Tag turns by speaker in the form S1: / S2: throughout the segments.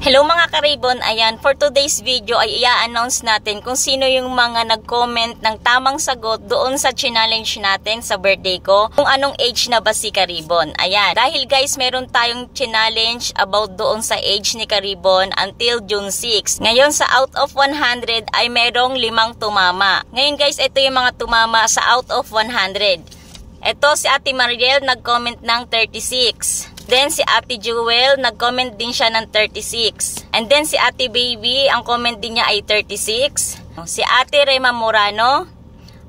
S1: Hello mga karibon, ayan, for today's video ay i-announce natin kung sino yung mga nag-comment ng tamang sagot doon sa challenge natin sa birthday ko. Kung anong age na ba si Karibon. Ayan, dahil guys, meron tayong challenge about doon sa age ni Karibon until June 6. Ngayon sa out of 100 ay merong 5 tumama. Ngayon guys, ito yung mga tumama sa out of 100. Ito si Ate Mariel nag-comment ng 36. Then si Ate Jewel, nag-comment din siya ng 36. And then si Ate Baby, ang comment din niya ay 36. Si Ate Rema Morano.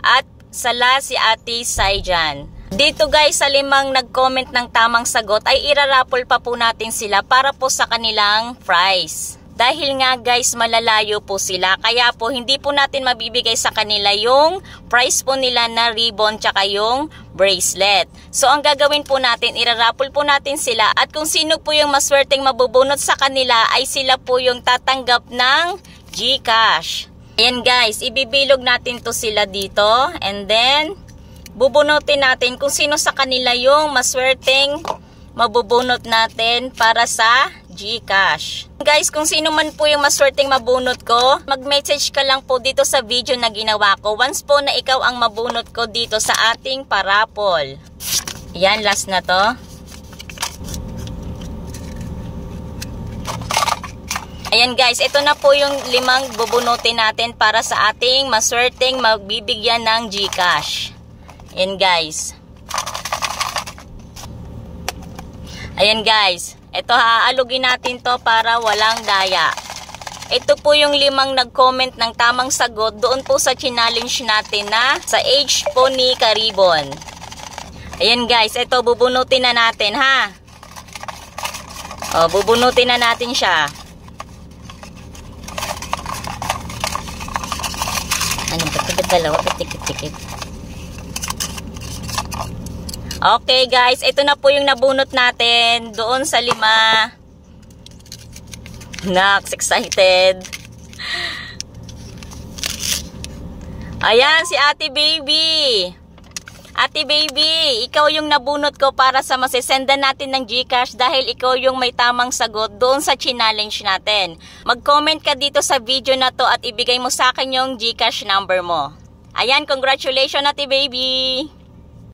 S1: At sala si Ate Saijan. Dito guys, sa 5 nag-comment ng tamang sagot, ay irarapol pa po natin sila para po sa kanilang prize. Dahil nga guys, malalayo po sila. Kaya po, hindi po natin mabibigay sa kanila yung price po nila na ribbon tsaka yung bracelet. So, ang gagawin po natin, irarapol po natin sila. At kung sino po yung maswerteng mabubunot sa kanila, ay sila po yung tatanggap ng GCash. Ayan guys, ibibilog natin to sila dito. And then, bubunutin natin kung sino sa kanila yung maswerteng mabubunot natin para sa GCash. Guys, kung sino man po yung maswerteng mabunot ko, mag-message ka lang po dito sa video na ginawa ko. Once po na ikaw ang mabunot ko dito sa ating parapol. Yan, last na to. Ayan guys, ito na po yung 5 bubunutin natin para sa ating maswerteng magbibigyan ng GCash. Ayan guys. Ayan guys. Ito haalugin natin to para walang daya. Ito po yung 5 nag-comment ng tamang sagot doon po sa challenge natin na sa age po ni Karibon. Ayan guys, ito bubunutin na natin ha. O, bubunutin na natin siya. Ano ba ito? Dalawa, tikit-tikit. Okay guys, ito na po yung nabunot natin doon sa 5. Naks, excited. Ayan, si Ate Baby. Ate Baby, ikaw yung nabunot ko para sa masisenda natin ng GCash dahil ikaw yung may tamang sagot doon sa challenge natin. Mag-comment ka dito sa video na to at ibigay mo sa akin yung GCash number mo. Ayan, congratulations Ate Baby.